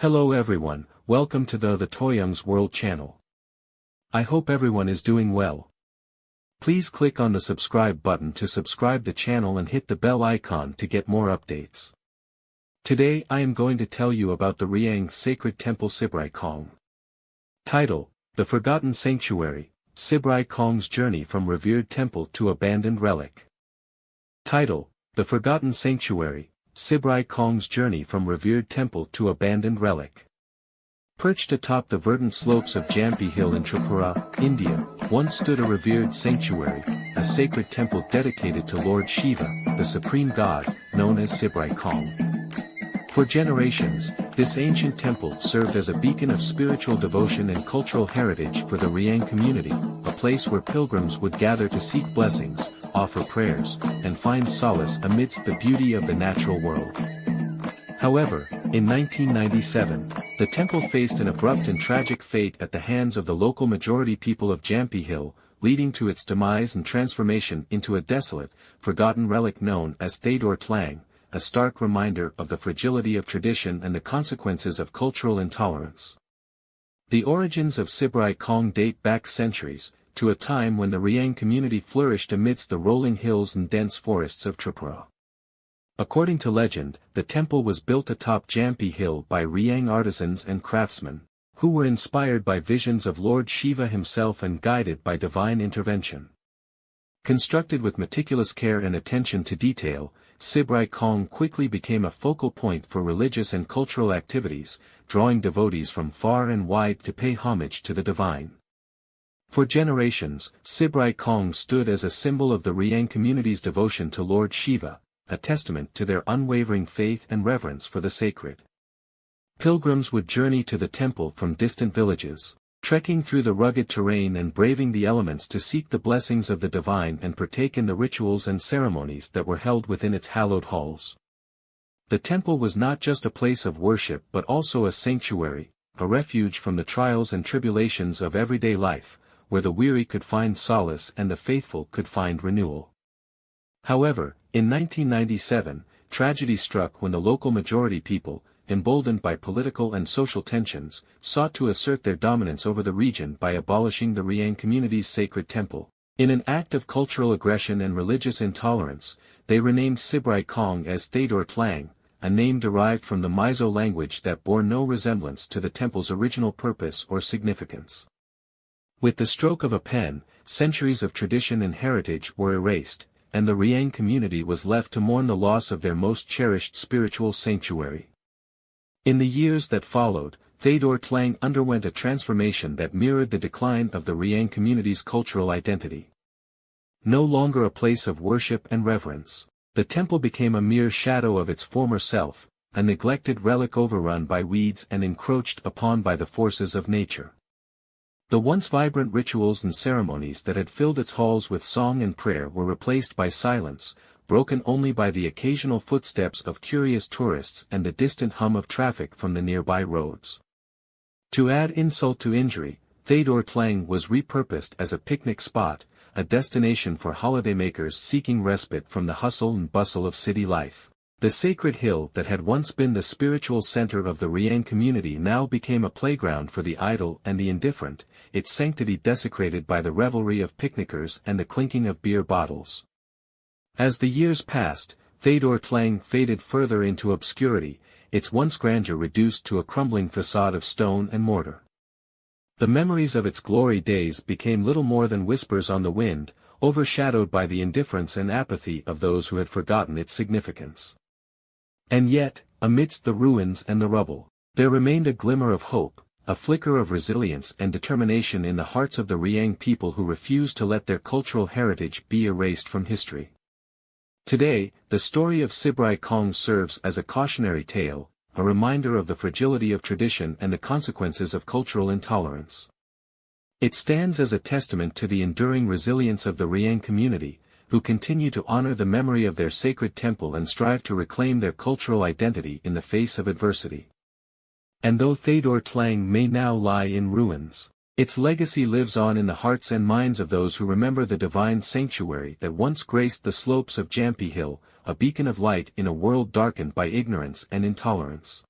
Hello everyone, welcome to the Toyoung's World channel. I hope everyone is doing well. Please click on the subscribe button to subscribe the channel and hit the bell icon to get more updates. Today I am going to tell you about the Riang Sacred Temple Sibrai Khong. Title: The Forgotten Sanctuary, Sibrai Khong's Journey from Revered Temple to Abandoned Relic. Title: The Forgotten Sanctuary, Sibrai Khong's Journey from Revered Temple to Abandoned Relic. Perched atop the verdant slopes of Jampi Hill in Tripura, India, once stood a revered sanctuary, a sacred temple dedicated to Lord Shiva, the supreme god, known as Sibrai Khong. For generations, this ancient temple served as a beacon of spiritual devotion and cultural heritage for the Riang community, a place where pilgrims would gather to seek blessings, offer prayers, and find solace amidst the beauty of the natural world. However, in 1997, the temple faced an abrupt and tragic fate at the hands of the local majority people of Jampi Hill, leading to its demise and transformation into a desolate, forgotten relic known as Thadur Tlang, a stark reminder of the fragility of tradition and the consequences of cultural intolerance. The origins of Sibrai Khong date back centuries, to a time when the Riang community flourished amidst the rolling hills and dense forests of Tripura. According to legend, the temple was built atop Jampi Hill by Riang artisans and craftsmen, who were inspired by visions of Lord Shiva himself and guided by divine intervention. Constructed with meticulous care and attention to detail, Sibrai Khong quickly became a focal point for religious and cultural activities, drawing devotees from far and wide to pay homage to the divine. For generations, Sibrai Khong stood as a symbol of the Riang community's devotion to Lord Shiva, a testament to their unwavering faith and reverence for the sacred. Pilgrims would journey to the temple from distant villages, trekking through the rugged terrain and braving the elements to seek the blessings of the divine and partake in the rituals and ceremonies that were held within its hallowed halls. The temple was not just a place of worship but also a sanctuary, a refuge from the trials and tribulations of everyday life, where the weary could find solace and the faithful could find renewal. However, in 1997, tragedy struck when the local majority people, emboldened by political and social tensions, sought to assert their dominance over the region by abolishing the Riang community's sacred temple. In an act of cultural aggression and religious intolerance, they renamed Sibrai Khong as Thadur Tlang, a name derived from the Mizo language that bore no resemblance to the temple's original purpose or significance. With the stroke of a pen, centuries of tradition and heritage were erased, and the Riang community was left to mourn the loss of their most cherished spiritual sanctuary. In the years that followed, Thadur Tlang underwent a transformation that mirrored the decline of the Riang community's cultural identity. No longer a place of worship and reverence, the temple became a mere shadow of its former self, a neglected relic overrun by weeds and encroached upon by the forces of nature. The once vibrant rituals and ceremonies that had filled its halls with song and prayer were replaced by silence, broken only by the occasional footsteps of curious tourists and the distant hum of traffic from the nearby roads. To add insult to injury, Thadur Tlang was repurposed as a picnic spot, a destination for holidaymakers seeking respite from the hustle and bustle of city life. The sacred hill that had once been the spiritual center of the Riang community now became a playground for the idle and the indifferent, its sanctity desecrated by the revelry of picnickers and the clinking of beer bottles. As the years passed, Thadur Tlang faded further into obscurity, its once grandeur reduced to a crumbling facade of stone and mortar. The memories of its glory days became little more than whispers on the wind, overshadowed by the indifference and apathy of those who had forgotten its significance. And yet, amidst the ruins and the rubble, there remained a glimmer of hope, a flicker of resilience and determination in the hearts of the Riang people who refused to let their cultural heritage be erased from history. Today, the story of Sibrai Khong serves as a cautionary tale, a reminder of the fragility of tradition and the consequences of cultural intolerance. It stands as a testament to the enduring resilience of the Riang community, who continue to honor the memory of their sacred temple and strive to reclaim their cultural identity in the face of adversity. And though Thadur Tlang may now lie in ruins, its legacy lives on in the hearts and minds of those who remember the divine sanctuary that once graced the slopes of Jampi Hill, a beacon of light in a world darkened by ignorance and intolerance.